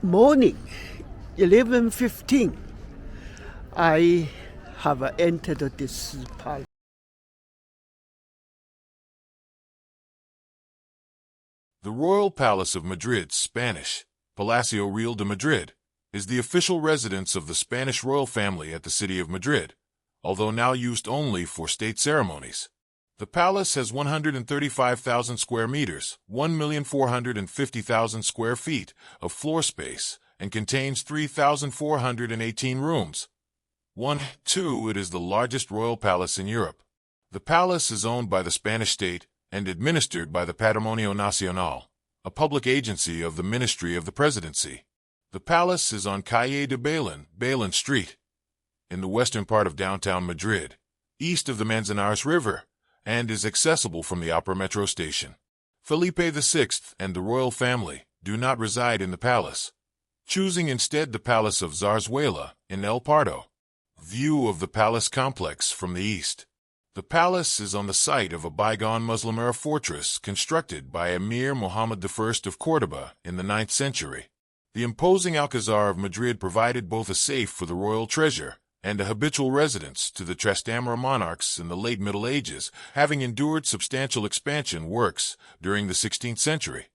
Morning, 11:15. I have entered this palace. The Royal Palace of Madrid, Spanish, Palacio Real de Madrid, is the official residence of the Spanish royal family at the city of Madrid, although now used only for state ceremonies. The palace has 135,000 square meters, 1,450,000 square feet of floor space, and contains 3,418 rooms. 2. It is the largest royal palace in Europe. The palace is owned by the Spanish state and administered by the Patrimonio Nacional, a public agency of the Ministry of the Presidency. The palace is on Calle de Bailén Street, in the western part of downtown Madrid, east of the Manzanares River, and is accessible from the Opera metro station. Felipe VI and the royal family do not reside in the palace, choosing instead the Palace of Zarzuela in El Pardo. View of the palace complex from the east. The palace is on the site of a bygone Muslim era fortress constructed by Emir Muhammad I of Córdoba in the 9th century. The imposing Alcazar of Madrid provided both a safe for the royal treasure and a habitual residence to the Trastamara monarchs in the late Middle Ages, having endured substantial expansion works during the 16th century.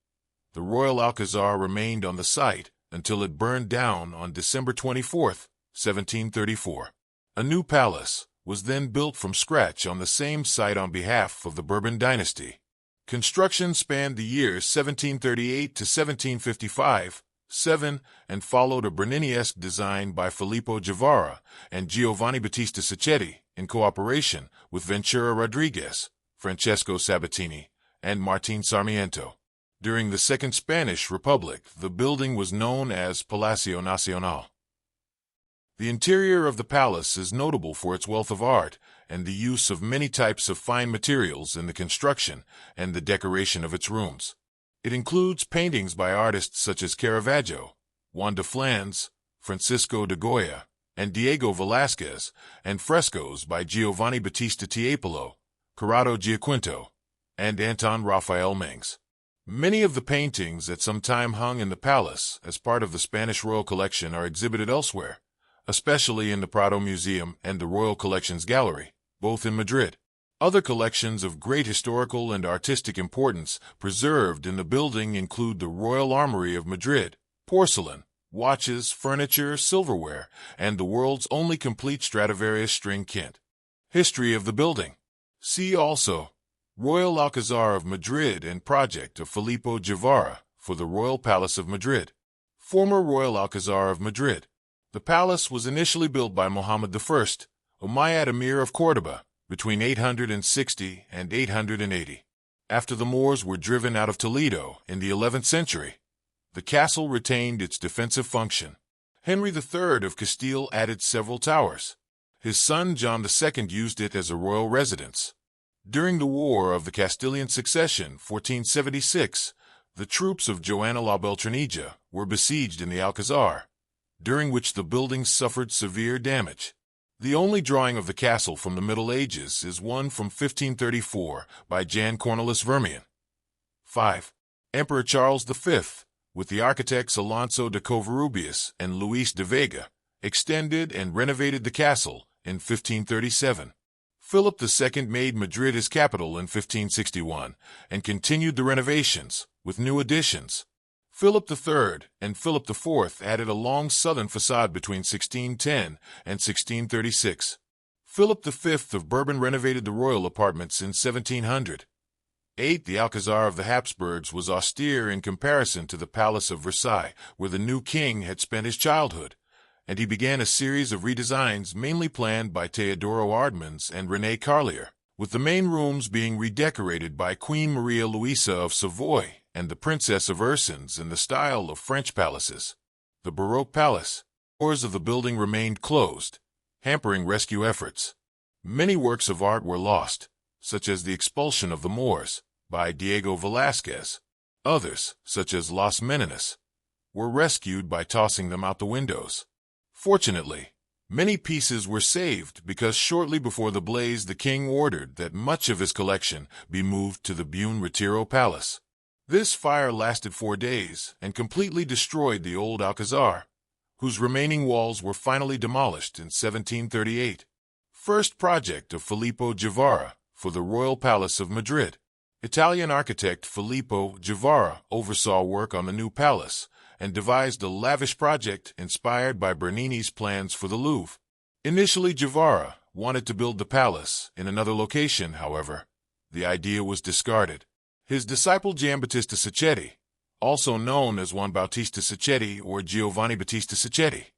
The Royal Alcazar remained on the site until it burned down on December 24, 1734. A new palace was then built from scratch on the same site on behalf of the Bourbon dynasty. Construction spanned the years 1738 to 1755, and followed a Bernini-esque design by Filippo Guevara and Giovanni Battista Sacchetti in cooperation with Ventura Rodriguez, Francesco Sabatini, and Martín Sarmiento. During the Second Spanish Republic, the building was known as Palacio Nacional. The interior of the palace is notable for its wealth of art and the use of many types of fine materials in the construction and the decoration of its rooms. It includes paintings by artists such as Caravaggio, Juan de Flandes, Francisco de Goya, and Diego Velázquez, and frescoes by Giovanni Battista Tiepolo, Corrado Giaquinto, and Anton Raphael Mengs. Many of the paintings at some time hung in the palace as part of the Spanish royal collection are exhibited elsewhere, especially in the Prado Museum and the Royal Collections Gallery, both in Madrid. Other collections of great historical and artistic importance preserved in the building include the Royal Armoury of Madrid, porcelain, watches, furniture, silverware, and the world's only complete Stradivarius string kit. History of the building. See also Royal Alcazar of Madrid and project of Filippo Guevara for the Royal Palace of Madrid. Former Royal Alcazar of Madrid. The palace was initially built by Muhammad I, Umayyad Emir of Córdoba, between 860 and 880. After the Moors were driven out of Toledo in the 11th century, the castle retained its defensive function. Henry III of Castile added several towers. His son John II used it as a royal residence. During the War of the Castilian Succession, 1476, the troops of Joana la Beltranilla were besieged in the Alcazar, during which the building suffered severe damage. The only drawing of the castle from the Middle Ages is one from 1534 by Jan Cornelis Vermeyen. 5. Emperor Charles V, with the architects Alonso de Covarrubias and Luis de Vega, extended and renovated the castle in 1537. Philip II made Madrid his capital in 1561 and continued the renovations with new additions. Philip III and Philip IV added a long southern facade between 1610 and 1636. Philip V of Bourbon renovated the royal apartments in 1700. 8. The Alcazar of the Habsburgs was austere in comparison to the Palace of Versailles, where the new king had spent his childhood, and he began a series of redesigns mainly planned by Teodoro Ardmans and René Carlier, with the main rooms being redecorated by Queen Maria Luisa of Savoy and the Princess of Ursins in the style of French palaces. The Baroque palace. Doors of the building remained closed, hampering rescue efforts. Many works of art were lost, such as The Expulsion of the Moors by Diego Velázquez. Others, such as Las Meninas, were rescued by tossing them out the windows. Fortunately, many pieces were saved because shortly before the blaze the king ordered that much of his collection be moved to the Buen Retiro Palace. This fire lasted 4 days and completely destroyed the old Alcazar, whose remaining walls were finally demolished in 1738. First project of Filippo Guevara for the Royal Palace of Madrid. Italian architect Filippo Guevara oversaw work on the new palace and devised a lavish project inspired by Bernini's plans for the Louvre. Initially, Guevara wanted to build the palace in another location, however. The idea was discarded. His disciple Giambattista Sacchetti, also known as Juan Bautista Sacchetti or Giovanni Battista Sacchetti,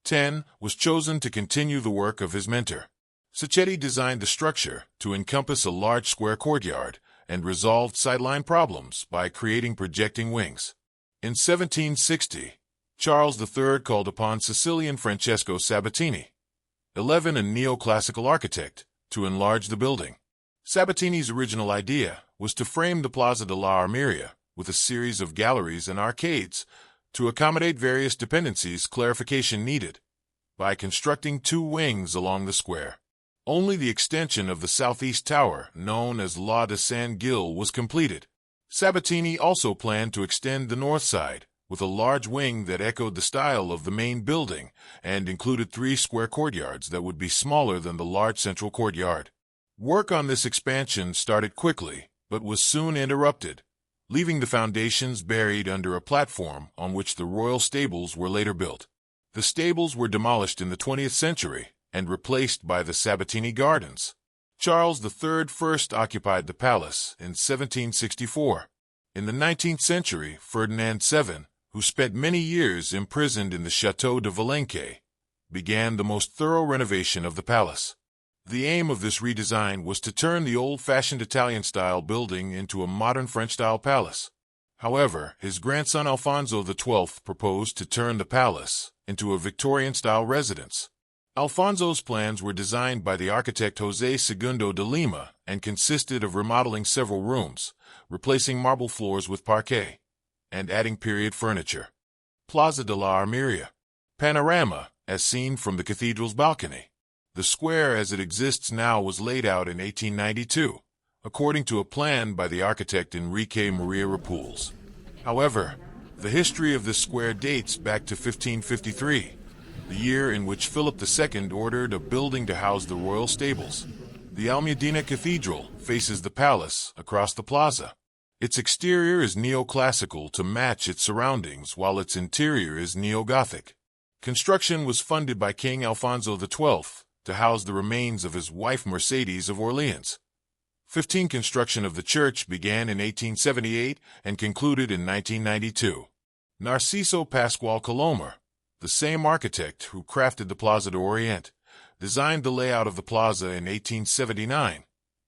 10, was chosen to continue the work of his mentor. Sacchetti designed the structure to encompass a large square courtyard and resolved sightline problems by creating projecting wings. In 1760, Charles III called upon Sicilian Francesco Sabatini, 11, a neoclassical architect, to enlarge the building. Sabatini's original idea was to frame the Plaza della Armeria with a series of galleries and arcades to accommodate various dependencies clarification needed by constructing 2 wings along the square. Only the extension of the southeast tower, known as La de San Gil, was completed. Sabatini also planned to extend the north side with a large wing that echoed the style of the main building and included 3 square courtyards that would be smaller than the large central courtyard. Work on this expansion started quickly, but was soon interrupted, leaving the foundations buried under a platform on which the royal stables were later built. The stables were demolished in the 20th century and replaced by the Sabatini Gardens. Charles III first occupied the palace in 1764. In the 19th century, Ferdinand VII, who spent many years imprisoned in the Château de Valençay, began the most thorough renovation of the palace. The aim of this redesign was to turn the old-fashioned Italian-style building into a modern French-style palace. However, his grandson Alfonso XII proposed to turn the palace into a Victorian-style residence. Alfonso's plans were designed by the architect José II de Lima and consisted of remodeling several rooms, replacing marble floors with parquet, and adding period furniture. Plaza de la Armeria. Panorama, as seen from the cathedral's balcony. The square as it exists now was laid out in 1892, according to a plan by the architect Enrique Maria Rapols. However, the history of this square dates back to 1553, the year in which Philip II ordered a building to house the royal stables. The Almudena Cathedral faces the palace across the plaza. Its exterior is neoclassical to match its surroundings, while its interior is neo-Gothic. Construction was funded by King Alfonso XII to house the remains of his wife Mercedes of Orleans. Construction of the church began in 1878 and concluded in 1992. Narciso Pascual Colomer, the same architect who crafted the Plaza de Orient, designed the layout of the plaza in 1879,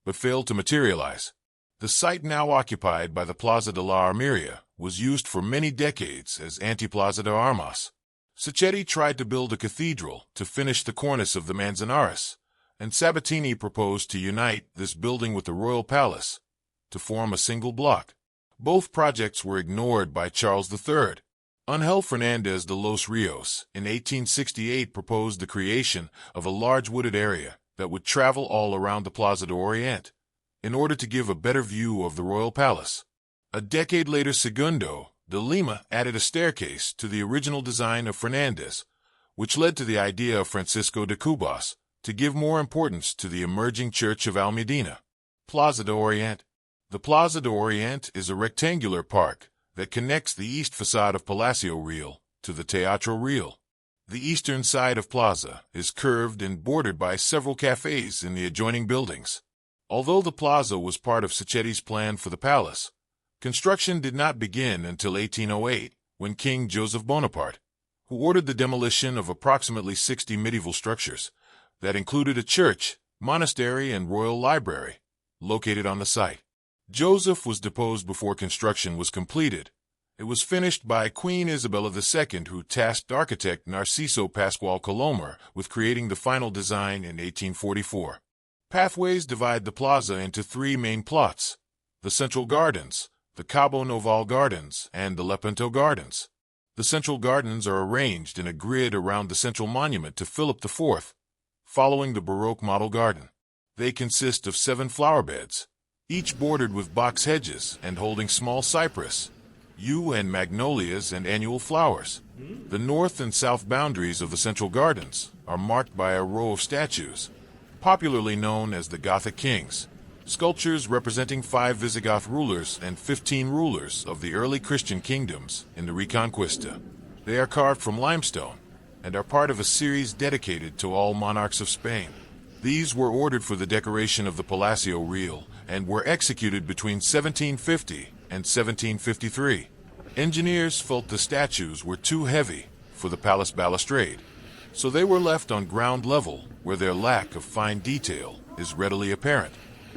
but failed to materialize. The site now occupied by the Plaza de la Armeria was used for many decades as Antiplaza de Armas. Sacchetti tried to build a cathedral to finish the cornice of the Manzanares, and Sabatini proposed to unite this building with the royal palace to form a single block. Both projects were ignored by Charles III. Ángel Fernández de los Rios in 1868 proposed the creation of a large wooded area that would travel all around the Plaza de Orient in order to give a better view of the royal palace. A decade later, Segundo de Lima added a staircase to the original design of Fernández, which led to the idea of Francisco de Cubas to give more importance to the emerging church of Almudena. Plaza de Orient. The Plaza de Orient is a rectangular park that connects the east facade of Palacio Real to the Teatro Real. The eastern side of Plaza is curved and bordered by several cafes in the adjoining buildings. Although the plaza was part of Sacchetti's plan for the palace, construction did not begin until 1808, when King Joseph Bonaparte, who ordered the demolition of approximately 60 medieval structures that included a church, monastery, and royal library, located on the site. Joseph was deposed before construction was completed. It was finished by Queen Isabella II, who tasked architect Narciso Pascual Colomer with creating the final design in 1844. Pathways divide the plaza into 3 main plots: the Central Gardens, the Cabo Noval Gardens, and the Lepanto Gardens. The Central Gardens are arranged in a grid around the central monument to Philip IV, following the Baroque model garden. They consist of 7 flower beds, each bordered with box hedges and holding small cypress, yew and magnolias and annual flowers. The north and south boundaries of the central gardens are marked by a row of statues, popularly known as the Gothic Kings, sculptures representing 5 Visigoth rulers and 15 rulers of the early Christian kingdoms in the Reconquista. They are carved from limestone and are part of a series dedicated to all monarchs of Spain. These were ordered for the decoration of the Palacio Real and were executed between 1750 and 1753. Engineers felt the statues were too heavy for the palace balustrade, so they were left on ground level where their lack of fine detail is readily apparent.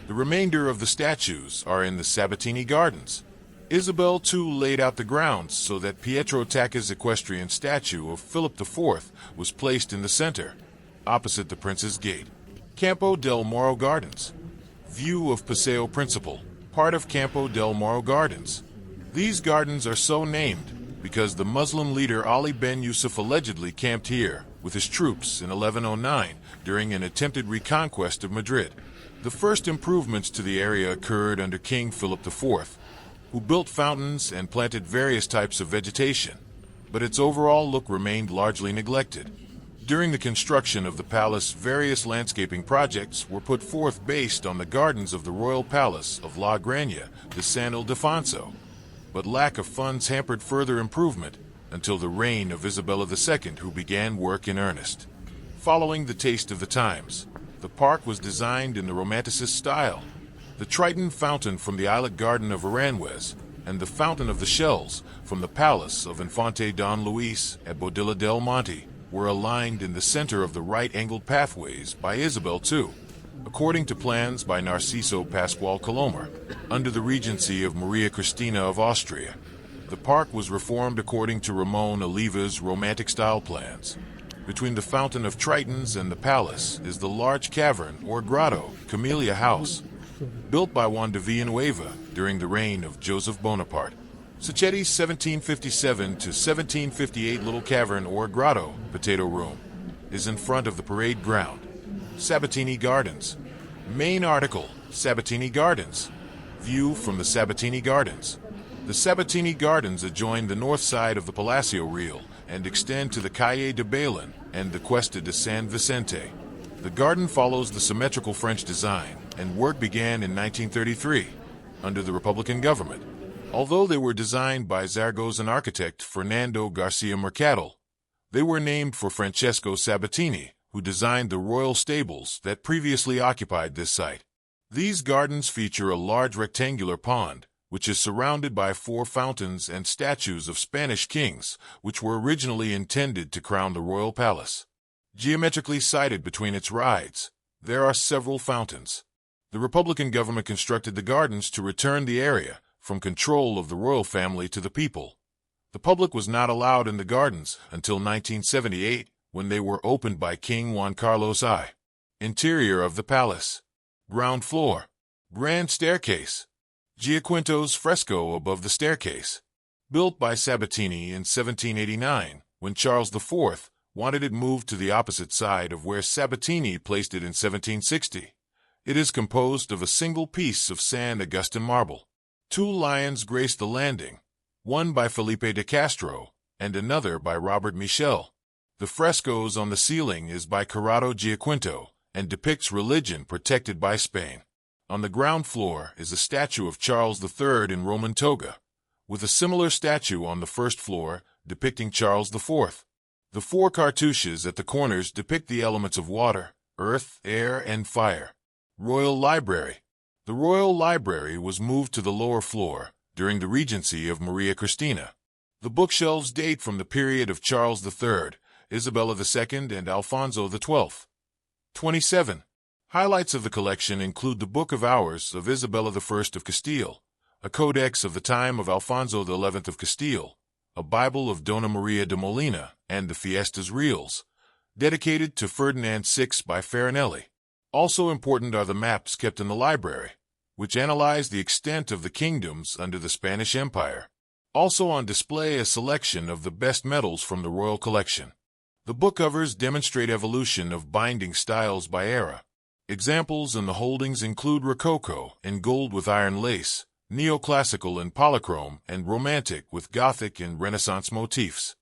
The remainder of the statues are in the Sabatini Gardens. Isabel too laid out the grounds so that Pietro Tacca's equestrian statue of Philip IV was placed in the center, opposite the Prince's Gate. Campo del Moro Gardens. View of Paseo Principal, part of Campo del Moro Gardens. These gardens are so named because the Muslim leader Ali Ben Yusuf allegedly camped here with his troops in 1109 during an attempted reconquest of Madrid. The first improvements to the area occurred under King Philip IV, who built fountains and planted various types of vegetation, but its overall look remained largely neglected. During the construction of the palace, various landscaping projects were put forth based on the gardens of the royal palace of La Granja de San Ildefonso, but lack of funds hampered further improvement until the reign of Isabella II, who began work in earnest. Following the taste of the times, the park was designed in the Romanticist style. The Triton Fountain from the Islet Garden of Aranjuez and the Fountain of the Shells from the Palace of Infante Don Luis at Bodilla del Monte were aligned in the center of the right-angled pathways by Isabel II, according to plans by Narciso Pascual Colomar, under the regency of Maria Cristina of Austria. The park was reformed according to Ramon Oliva's Romantic-style plans. Between the Fountain of Tritons and the palace is the large cavern or grotto, Camellia House, built by Juan de Villanueva during the reign of Joseph Bonaparte. Sachetti's 1757 to 1758 little cavern or grotto, potato room, is in front of the parade ground. Sabatini Gardens. Main article, Sabatini Gardens. View from the Sabatini Gardens. The Sabatini Gardens adjoin the north side of the Palacio Real and extend to the Calle de Bailén and the Cuesta de San Vicente. The garden follows the symmetrical French design, and work began in 1933, under the Republican government. Although they were designed by Zaragozan architect Fernando Garcia Mercadal, they were named for Francesco Sabatini, who designed the royal stables that previously occupied this site. These gardens feature a large rectangular pond, which is surrounded by 4 fountains and statues of Spanish kings, which were originally intended to crown the royal palace. Geometrically sited between its rides, there are several fountains. The Republican government constructed the gardens to return the area from control of the royal family to the people. The public was not allowed in the gardens until 1978, when they were opened by King Juan Carlos I. Interior of the palace. Ground floor. Grand staircase. Giaquinto's fresco above the staircase. Built by Sabatini in 1789, when Charles IV wanted it moved to the opposite side of where Sabatini placed it in 1760. It is composed of a single piece of San Agustin marble. 2 lions grace the landing, one by Felipe de Castro and another by Robert Michel. The frescoes on the ceiling is by Corrado Giaquinto and depicts religion protected by Spain. On the ground floor is a statue of Charles III in Roman toga, with a similar statue on the first floor depicting Charles IV. The 4 cartouches at the corners depict the elements of water, earth, air, and fire. Royal Library. The Royal Library was moved to the lower floor during the regency of Maria Cristina. The bookshelves date from the period of Charles III, Isabella II, and Alfonso XII. 27. Highlights of the collection include the Book of Hours of Isabella I of Castile, a codex of the time of Alfonso XI of Castile, a Bible of Dona Maria de Molina, and the Fiestas Reales, dedicated to Ferdinand VI by Farinelli. Also important are the maps kept in the library, which analyze the extent of the kingdoms under the Spanish Empire. Also on display a selection of the best medals from the royal collection. The book covers demonstrate evolution of binding styles by era. Examples in the holdings include Rococo in gold with iron lace, neoclassical in polychrome, and romantic with Gothic and Renaissance motifs.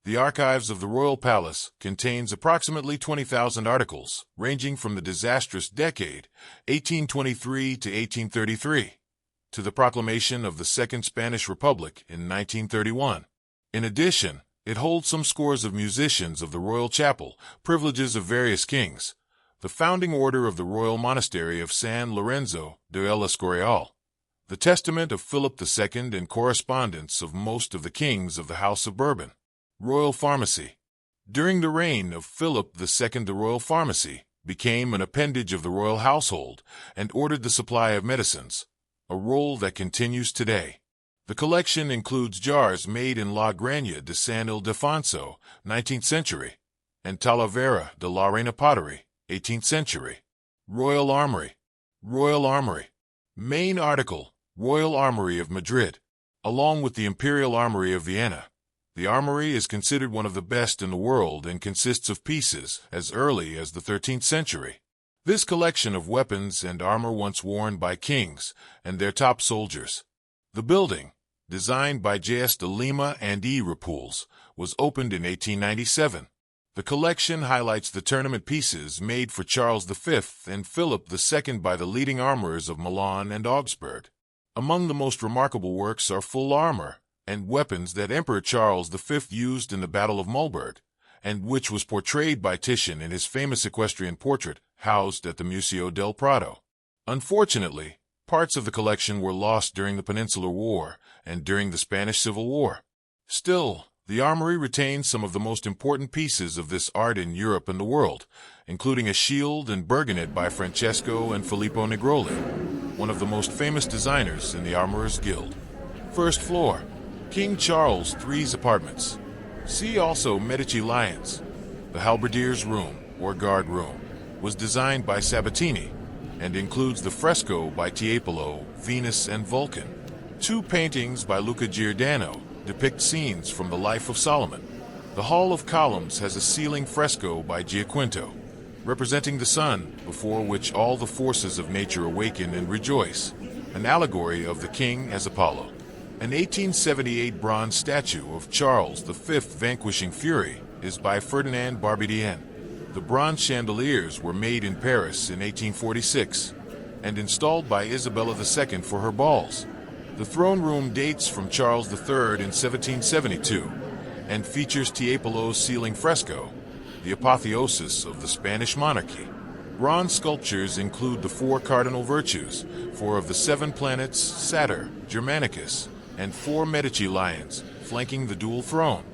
The archives of the Royal Palace contains approximately 20,000 articles, ranging from the disastrous decade, 1823 to 1833, to the proclamation of the Second Spanish Republic in 1931. In addition, it holds some scores of musicians of the Royal Chapel, privileges of various kings, the founding order of the Royal Monastery of San Lorenzo de El Escorial, the testament of Philip II, and correspondence of most of the kings of the House of Bourbon. Royal Pharmacy. During the reign of Philip II, the Royal Pharmacy became an appendage of the royal household and ordered the supply of medicines, a role that continues today. The collection includes jars made in La Granja de San Ildefonso, 19th century, and Talavera de la Reina pottery, 18th century. Royal Armory. Royal Armory. Main article, Royal Armory of Madrid. Along with the Imperial Armory of Vienna, the armory is considered one of the best in the world and consists of pieces as early as the 13th century. This collection of weapons and armor once worn by kings and their top soldiers. The building, designed by J.S. de Lima and E. Repouls, was opened in 1897. The collection highlights the tournament pieces made for Charles V and Philip II by the leading armorers of Milan and Augsburg. Among the most remarkable works are full armor and weapons that Emperor Charles V used in the Battle of Mulberg, and which was portrayed by Titian in his famous equestrian portrait, housed at the Museo del Prado. Unfortunately, parts of the collection were lost during the Peninsular War and during the Spanish Civil War. Still, the armory retains some of the most important pieces of this art in Europe and the world, including a shield and burgonet by Francesco and Filippo Negroli, one of the most famous designers in the Armorers Guild. First floor, King Charles III's apartments. See also Medici Lions. The Halberdier's Room, or Guard Room, was designed by Sabatini and includes the fresco by Tiepolo, Venus and Vulcan. Two paintings by Luca Giordano depict scenes from the life of Solomon. The Hall of Columns has a ceiling fresco by Giaquinto, representing the sun, before which all the forces of nature awaken and rejoice, an allegory of the king as Apollo. An 1878 bronze statue of Charles V vanquishing Fury is by Ferdinand Barbedien. The bronze chandeliers were made in Paris in 1846 and installed by Isabella II for her balls. The throne room dates from Charles III in 1772 and features Tiepolo's ceiling fresco, the apotheosis of the Spanish monarchy. Bronze sculptures include the four cardinal virtues, four of the seven planets, Saturn, Germanicus, and four Medici lions, flanking the dual throne.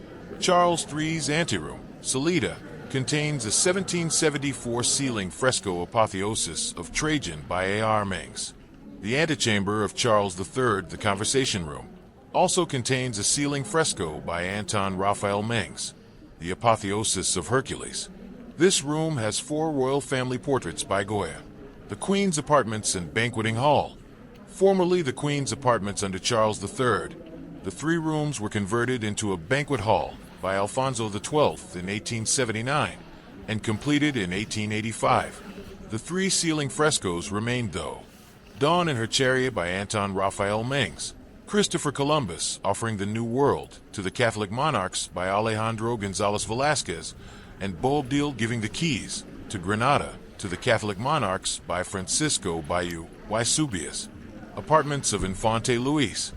Charles III's anteroom, Salida, contains a 1774 ceiling fresco apotheosis of Trajan by A.R. Mengs. The antechamber of Charles III, the Conversation Room, also contains a ceiling fresco by Anton Raphael Mengs, the apotheosis of Hercules. This room has four royal family portraits by Goya. The Queen's Apartments and Banqueting Hall. Formerly the Queen's Apartments under Charles III, the three rooms were converted into a banquet hall by Alfonso XII in 1879 and completed in 1885. The three ceiling frescoes remained though. Dawn in Her Chariot by Anton Raphael Mengs, Christopher Columbus offering the New World to the Catholic monarchs by Alejandro González Velázquez, and Boabdil giving the keys to Granada to the Catholic monarchs by Francisco Bayeu y Subias. Apartments of Infante Luis.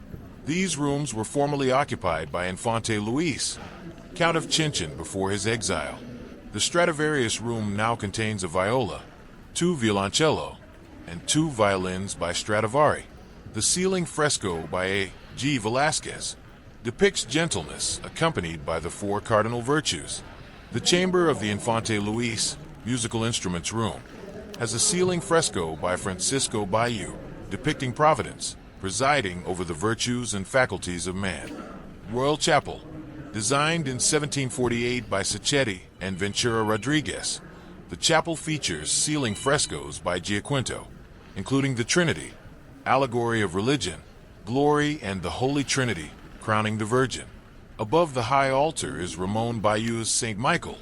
These rooms were formerly occupied by Infante Luis, Count of Chinchin before his exile. The Stradivarius room now contains a viola, two violoncello, and two violins by Stradivari. The ceiling fresco by A. G. Velázquez depicts gentleness accompanied by the four cardinal virtues. The chamber of the Infante Luis, musical instruments room, has a ceiling fresco by Francisco Bayeu depicting Providence, presiding over the virtues and faculties of man. Royal Chapel, designed in 1748 by Sacchetti and Ventura Rodriguez. The chapel features ceiling frescoes by Giaquinto, including the Trinity, allegory of religion, glory, and the Holy Trinity, crowning the Virgin. Above the high altar is Ramon Bayeu's St. Michael,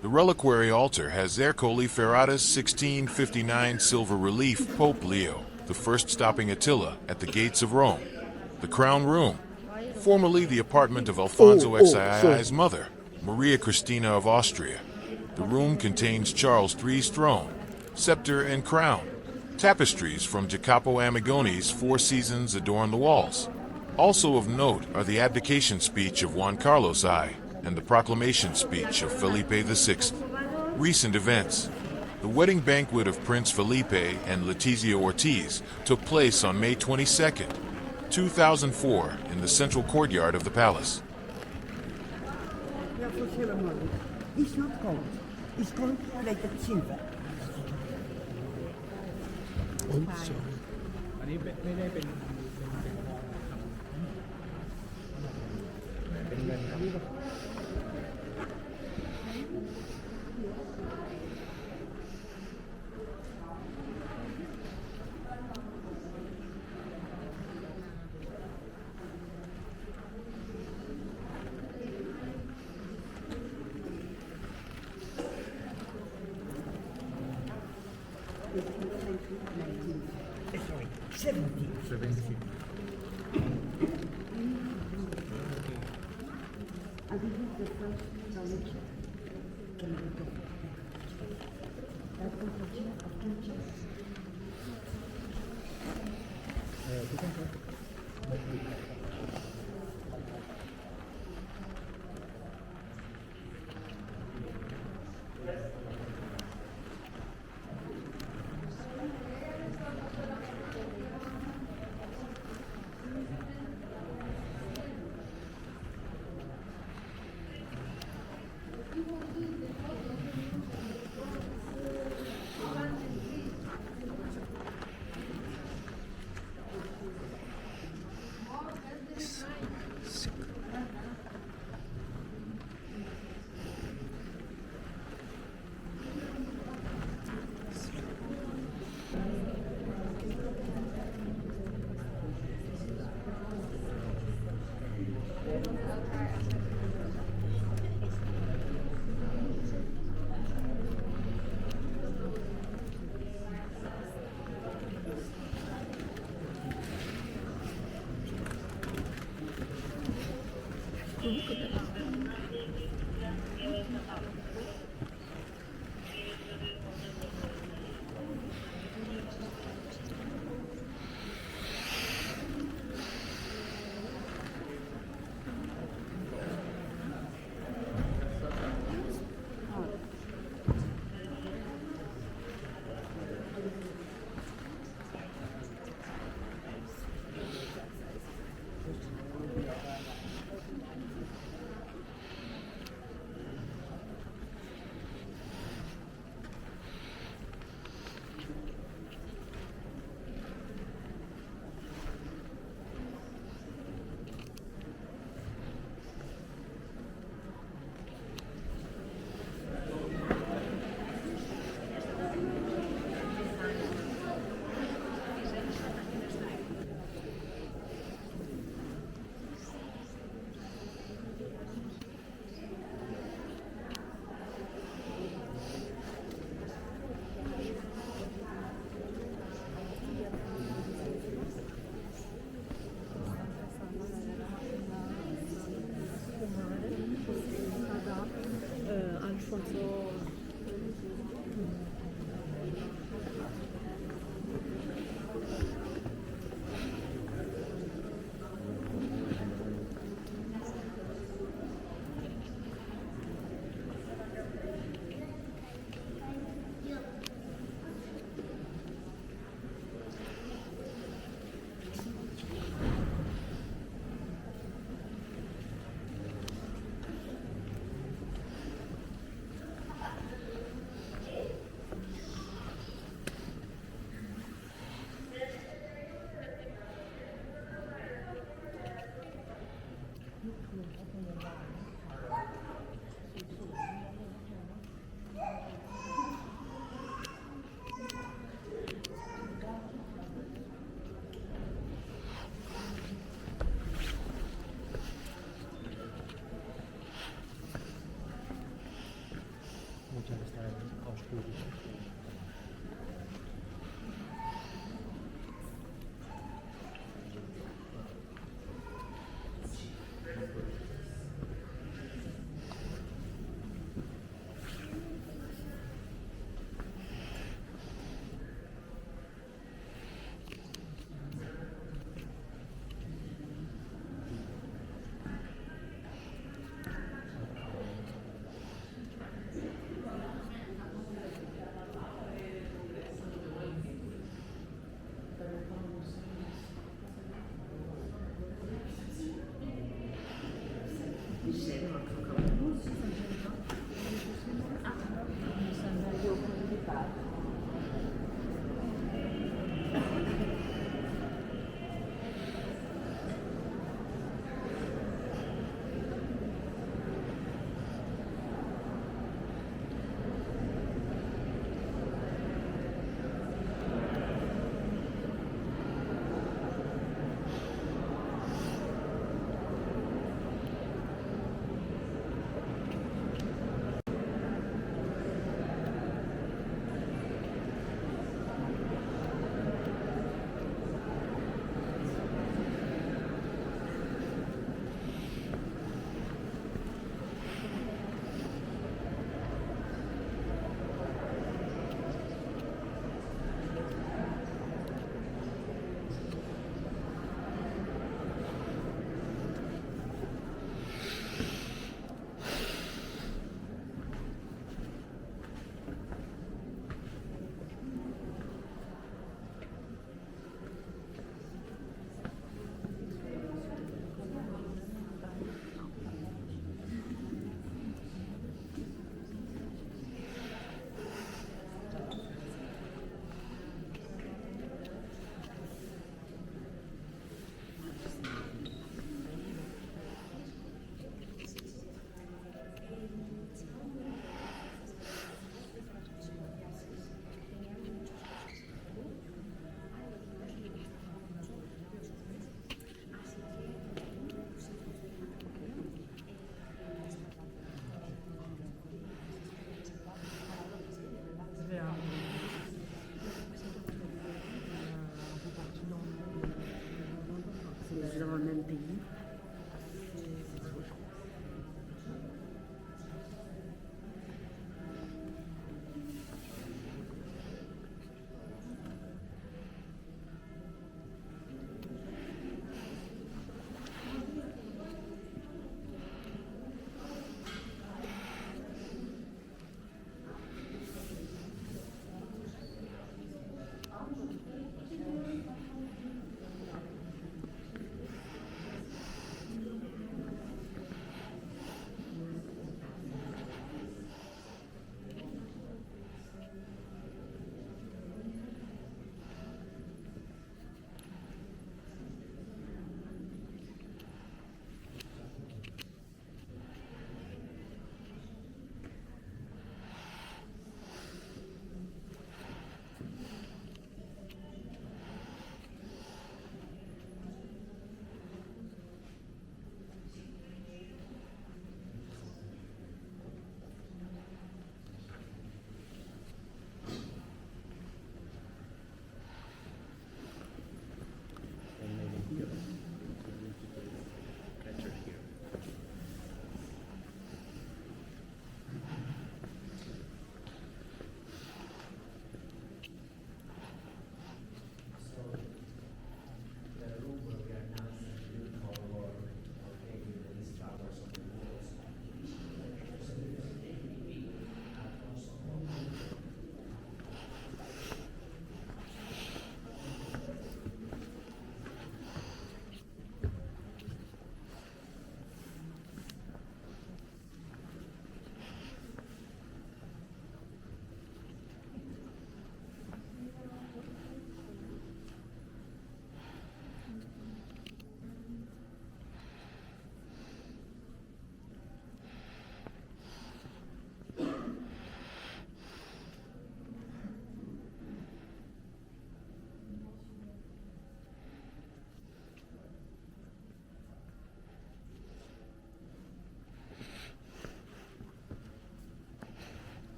The reliquary altar has Ercole Ferrata's 1659 silver relief Pope Leo I stopping Attila at the gates of Rome. The crown room, formerly the apartment of Alfonso XII's mother, Maria Christina of Austria. The room contains Charles III's throne, scepter and crown. Tapestries from Jacopo Amigoni's Four Seasons adorn the walls. Also of note are the abdication speech of Juan Carlos I and the proclamation speech of Felipe VI. Recent events. The wedding banquet of Prince Felipe and Letizia Ortiz took place on May 22, 2004 in the central courtyard of the palace. It's not gold. It's gold plated silver. อันนี้ไม่ได้เป็นเงินครับ 17. And this is the first collection. That collection of countries.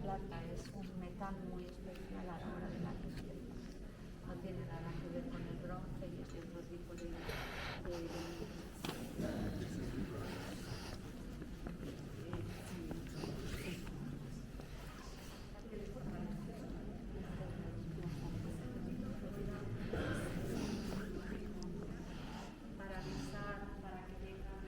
plata es un metal muy especial a la hora de la construcción. No tiene nada que ver con el bronce y ese otro tipo de para avisar, para que vengan.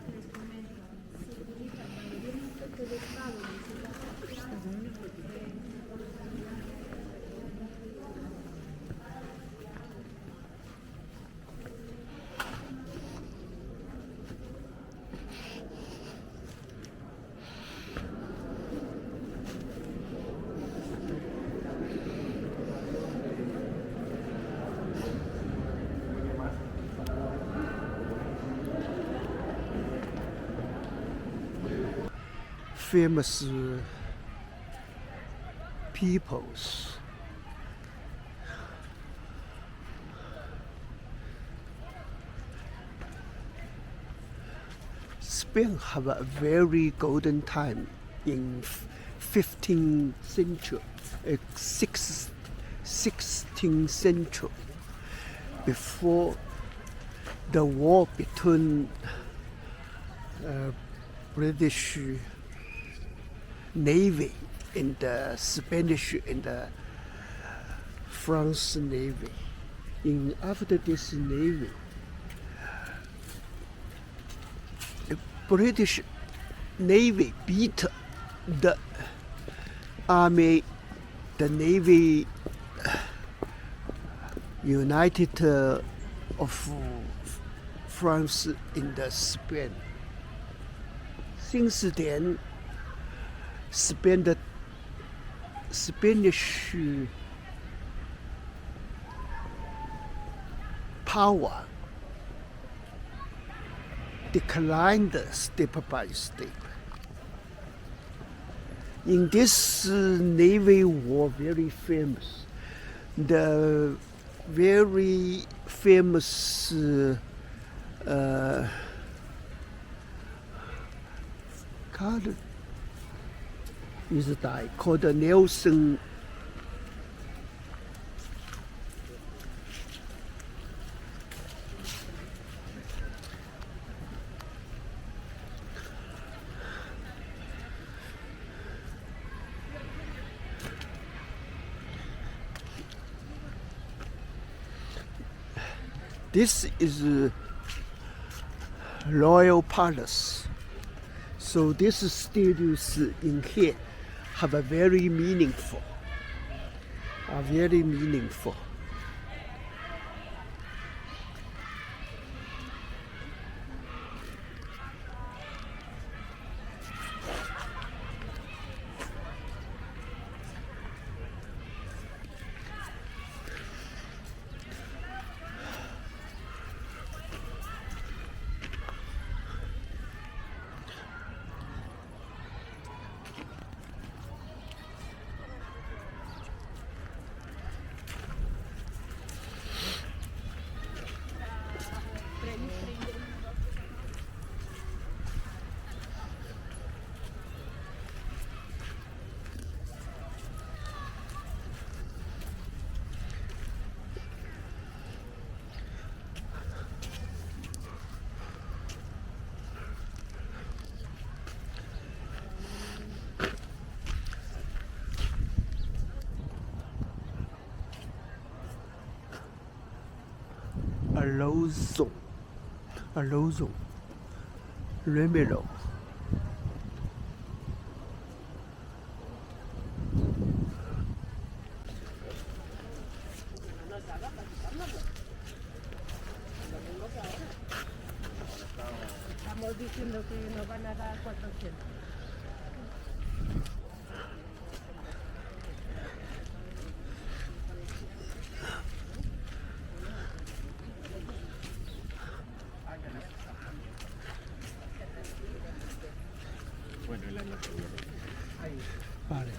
Les comento, se utiliza cuando viene un jefe de Estado y visita la ciudad. Famous peoples. Spain have a very golden time in 15th century, 16th century, before the war between British Navy and the Spanish and the France Navy. After this Navy, the British Navy beat the army, the Navy United of France in the Spain. Since then, the Spanish power declined step by step. In this Navy war, very famous, the very famous card is died called Nelson. This is Royal Palace. So this studios in here have a very meaningful. Alonso, Remiro. Estamos diciendo que nos van a dar 400. Bueno, el año que viene. Vale.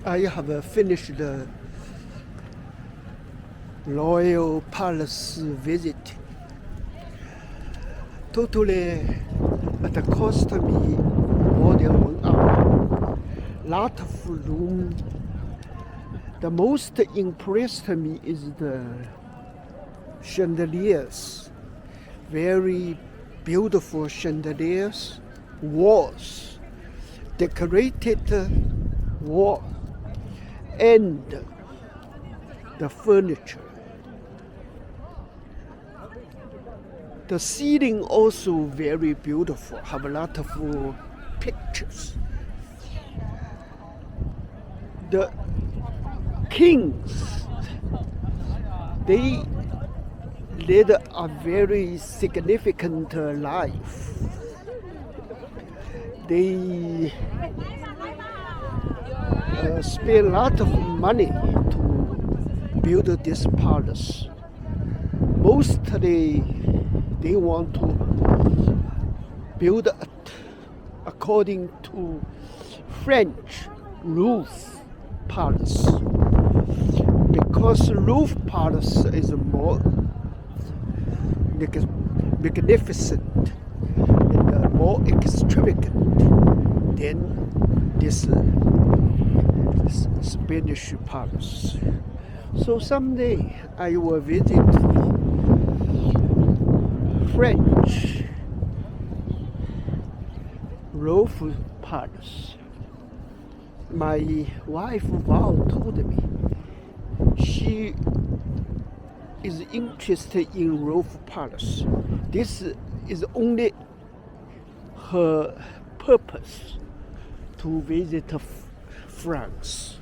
I have finished the Royal Palace visit. Totally, it cost me more than 1 hour. Lot of room. The most impressed me is the chandeliers. Very beautiful chandeliers, walls, decorated wall, and the furniture. The ceiling also very beautiful, have a lot of pictures. The kings, they led a very significant life. They spend a lot of money to build this palace. Mostly they want to build it according to French roof palace, because roof palace is more magnificent and more extravagant than this Spanish palace. So someday I will visit French roof palace. My wife Val told me she is interested in roof palace. This is only her purpose to visit France.